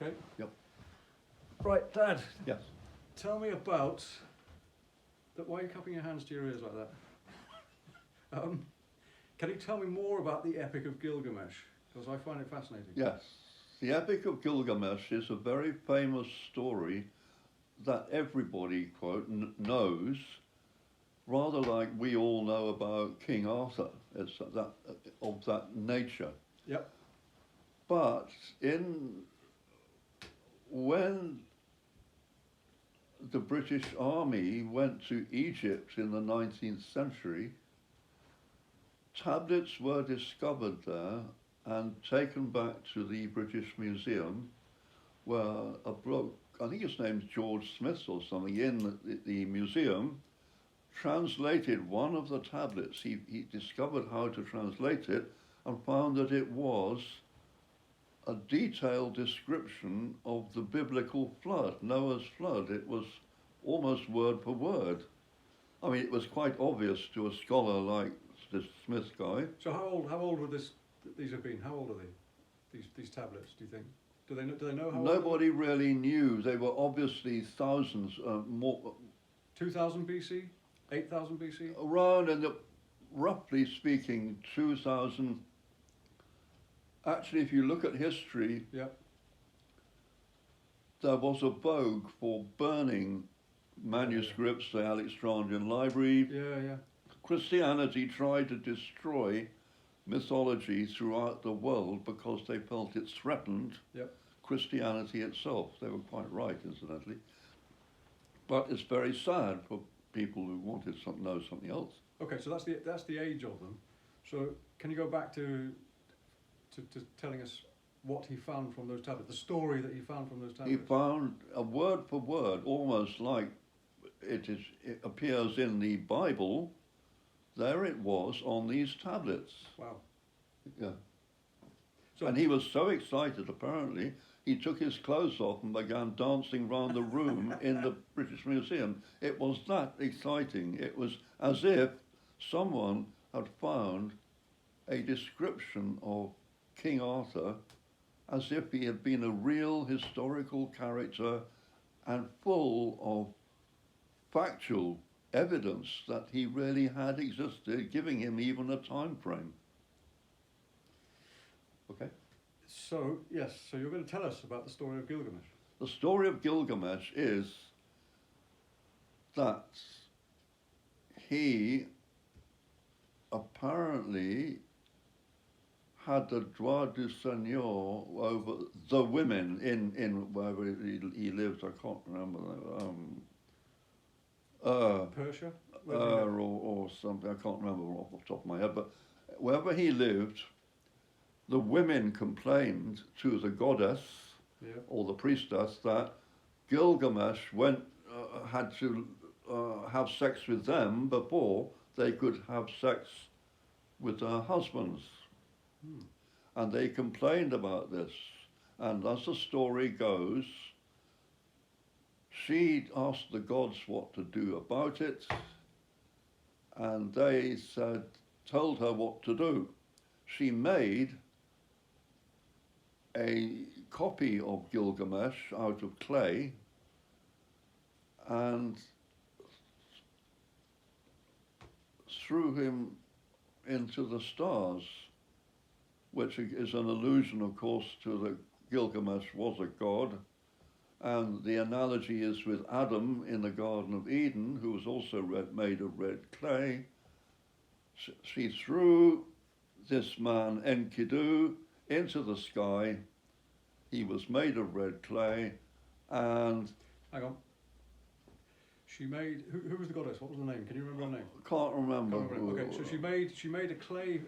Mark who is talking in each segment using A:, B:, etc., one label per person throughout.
A: Okay.
B: Yep.
A: Right, Dad.
B: Yes.
A: Tell me about that. Why are you cupping your hands to your ears like that? Can you tell me more about the Epic of Gilgamesh? Because I find it fascinating.
B: Yes. The Epic of Gilgamesh is a very famous story that everybody, quote, knows, rather like we all know about King Arthur. It's that of that nature.
A: Yep.
B: But when the British Army went to Egypt in the 19th century, tablets were discovered there and taken back to the British Museum, where a bloke, I think his name's George Smith or something, in the museum, translated one of the tablets. He discovered how to translate it and found that it was a detailed description of the biblical flood, Noah's flood. It was almost word for word. I mean, it was quite obvious to a scholar like this Smith guy.
A: So how old would these have been? How old are they? These tablets, do you think? Do they know how
B: Nobody really knew. They were obviously thousands more.
A: 2000 BC? 8000 BC?
B: Around in the, roughly speaking, 2000. Actually, if you look at history,
A: Yep.
B: there was a vogue for burning manuscripts, the Alexandrian Library.
A: Yeah.
B: Christianity tried to destroy mythology throughout the world because they felt it threatened Christianity itself. They were quite right, incidentally. But it's very sad for people who wanted to know something else.
A: Okay, so that's the age of them. So can you go back to telling us what he found from those tablets, the story that he found from those tablets?
B: He found a word for word, almost like it appears in the Bible. There it was on these tablets.
A: Wow.
B: Yeah.
A: So,
B: and he was so excited, apparently, he took his clothes off and began dancing round the room in the British Museum. It was that exciting. It was as if someone had found a description of King Arthur as if he had been a real historical character and full of factual evidence that he really had existed, giving him even a time frame. Okay?
A: So, yes, so you're going to tell us about the story of Gilgamesh.
B: The story of Gilgamesh is that he apparently had the droit du seigneur over the women in wherever he lived. I can't remember.
A: Persia?
B: Or something. I can't remember off the top of my head. But wherever he lived, the women complained to the goddess or the priestess that Gilgamesh had to have sex with them before they could have sex with their husbands. And they complained about this. And as the story goes, she asked the gods what to do about it, and they told her what to do. She made a copy of Gilgamesh out of clay and threw him into the stars, which is an allusion, of course, to that Gilgamesh was a god. And the analogy is with Adam in the Garden of Eden, who was also made of red clay. She threw this man, Enkidu, into the sky. He was made of red clay, and...
A: Hang on. She made... Who was the goddess? What was the name? Can you remember her name?
B: Can't remember.
A: Okay, so she made a clay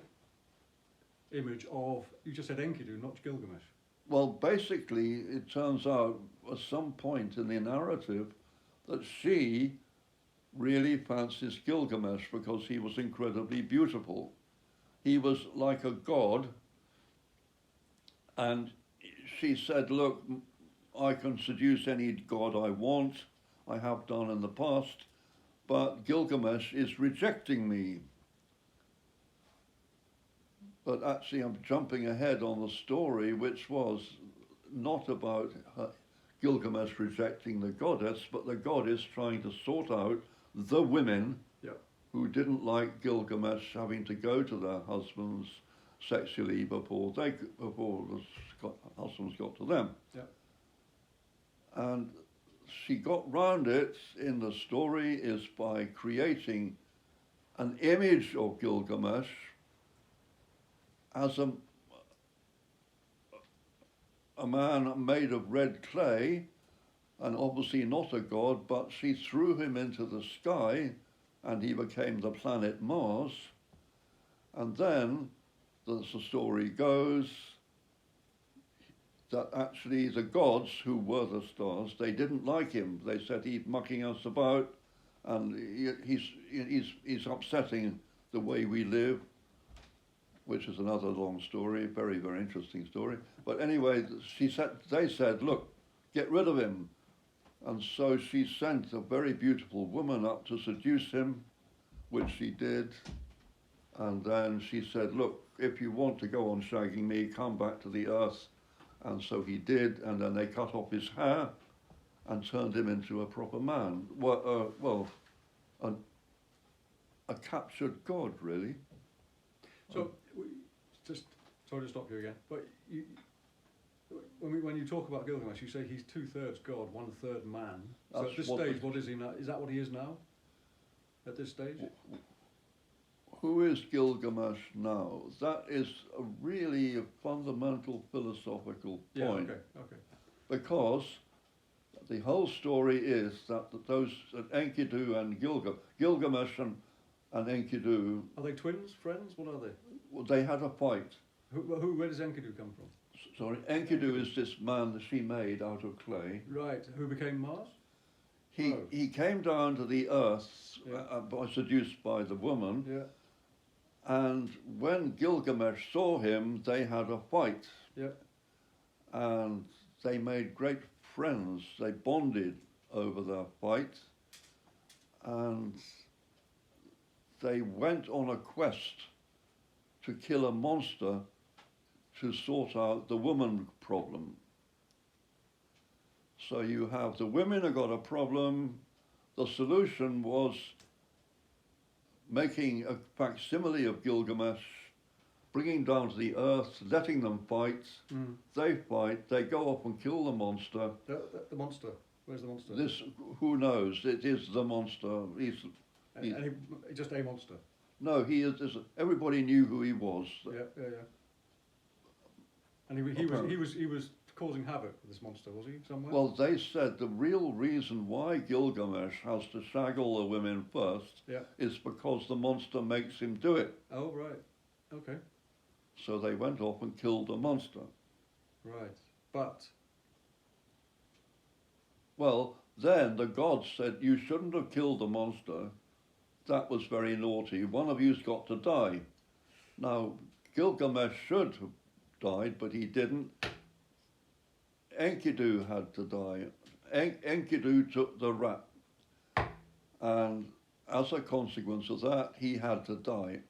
A: image of... You just said Enkidu, not Gilgamesh.
B: Well, basically, it turns out at some point in the narrative that she really fancies Gilgamesh because he was incredibly beautiful. He was like a god, and she said, look, I can seduce any god I want, I have done in the past, but Gilgamesh is rejecting me. But actually I'm jumping ahead on the story, which was not about Gilgamesh rejecting the goddess, but the goddess trying to sort out the women who didn't like Gilgamesh having to go to their husbands sexually before the husbands got to them.
A: Yeah.
B: And she got round it in the story is by creating an image of Gilgamesh as a man made of red clay, and obviously not a god, but she threw him into the sky and he became the planet Mars. And then, as the story goes, that actually the gods who were the stars, they didn't like him. They said he's mucking us about and he's upsetting the way we live, which is another long story, very, very interesting story. But anyway, they said, look, get rid of him. And so she sent a very beautiful woman up to seduce him, which she did. And then she said, look, if you want to go on shagging me, come back to the earth. And so he did, and then they cut off his hair and turned him into a proper man. A captured god, really.
A: So, just sorry to stop you again, but when you talk about Gilgamesh, you say he's 2/3 god, 1/3 man. So at this stage, what is he now? Is that what he is now? At this stage?
B: Who is Gilgamesh now? That is a fundamental philosophical point.
A: Yeah, okay.
B: Because the whole story is that Enkidu and Gilgamesh and Enkidu.
A: Are they twins, friends? What are they?
B: Well, they had a fight.
A: Where does Enkidu come from?
B: Sorry, Enkidu is this man that she made out of clay.
A: Right, who became Mars?
B: He came down to the earth seduced by the woman.
A: Yeah.
B: And when Gilgamesh saw him, they had a fight.
A: Yeah.
B: And they made great friends. They bonded over their fight. And they went on a quest to kill a monster to sort out the woman problem. So you have the women have got a problem. The solution was making a facsimile of Gilgamesh, bringing down to the earth, letting them fight. They fight, they go off and kill the monster.
A: The monster? Where's the monster?
B: Who knows? It is the monster. He's
A: just a monster?
B: No, he is. Everybody knew who he was.
A: Yeah. And he was causing havoc with this monster, was he, somewhere?
B: Well, they said the real reason why Gilgamesh has to shag all the women first is because the monster makes him do it.
A: Oh, right. Okay.
B: So they went off and killed the monster.
A: Right. But?
B: Well, then the gods said, you shouldn't have killed the monster. That was very naughty. One of you's got to die. Now, Gilgamesh should have died, but he didn't. Enkidu had to die. Enkidu took the rap. And as a consequence of that, he had to die.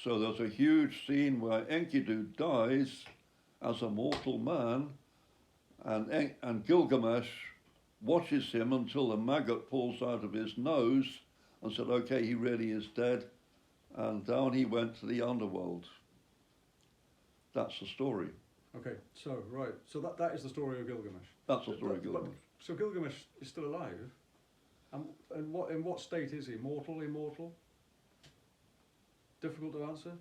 B: So there's a huge scene where Enkidu dies as a mortal man, and Gilgamesh watches him until the maggot falls out of his nose and said, okay, he really is dead. And down he went to the underworld. That's the story.
A: Okay, so, right. So that is the story of Gilgamesh.
B: That's the story of Gilgamesh.
A: So Gilgamesh is still alive? And in what state is he? Mortal, immortal? Difficult to answer?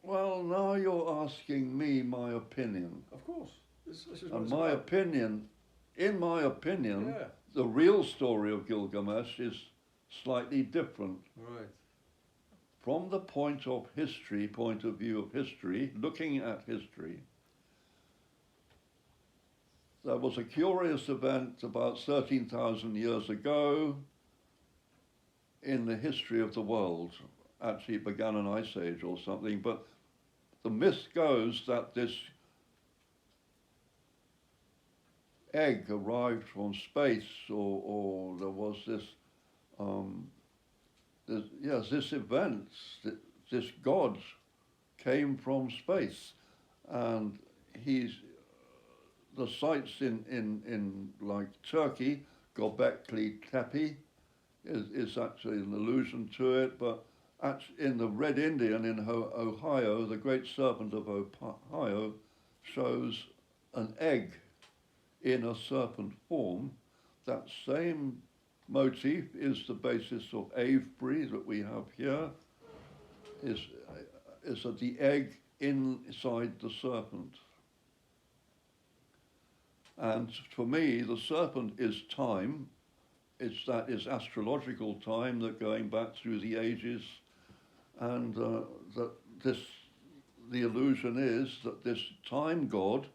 B: Well, now you're asking me my opinion.
A: Of course. This is
B: and my opinion, in my opinion,
A: yeah.
B: The real story of Gilgamesh is slightly different.
A: Right.
B: From the point of view of history, looking at history, there was a curious event about 13,000 years ago in the history of the world. Actually, it began an ice age or something, but the myth goes that this egg arrived from space, or there was this event, this god came from space, and the sites in like Turkey, Göbekli Tepe is actually an allusion to it, but in the Red Indian in Ohio, the Great Serpent of Ohio shows an egg in a serpent form. That same motif is the basis of Avebury that we have here, is that the egg inside the serpent. And for me, the serpent is time. That is astrological time, that going back through the ages, and the illusion is that this time god,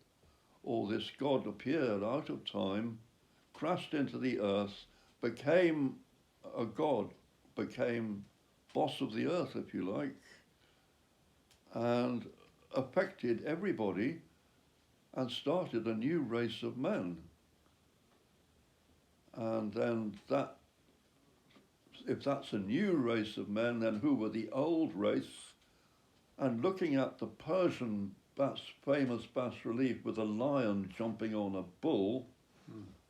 B: or this god appeared out of time, crashed into the earth, became a god, became boss of the earth, if you like, and affected everybody and started a new race of men. And then if that's a new race of men, then who were the old race? And looking at the Persian famous bas-relief with a lion jumping on a bull,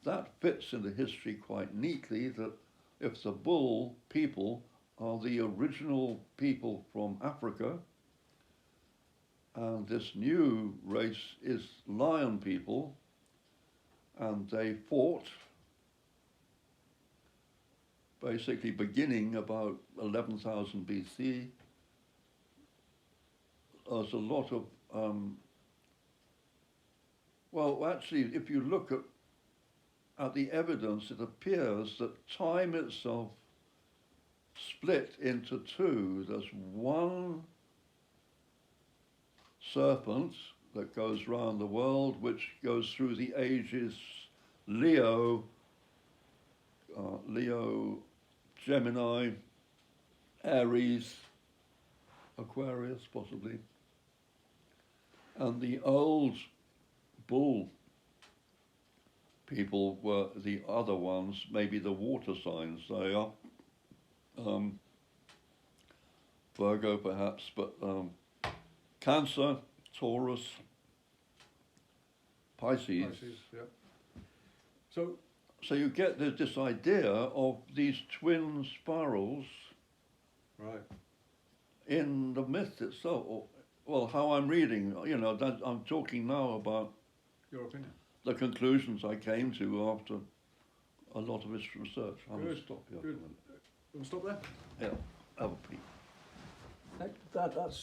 B: that fits into history quite neatly, that if the bull people are the original people from Africa, and this new race is lion people, and they fought, basically beginning about 11,000 BC. There's a lot of, well, actually, if you look at the evidence, it appears that time itself split into two. There's one serpent that goes round the world, which goes through the ages, Leo, Gemini, Aries, Aquarius possibly, and the old bull people were the other ones, maybe the water signs. They are Virgo perhaps, but Cancer, Taurus, Pisces.
A: Yeah.
B: So you get this idea of these twin spirals,
A: right,
B: in the myth itself. Well, how I'm reading, that I'm talking now about
A: your opinion.
B: the conclusions I came to after a lot of this research. I'm going to stop here.
A: Good. We'll stop there.
B: Yeah, have a peek.
A: That's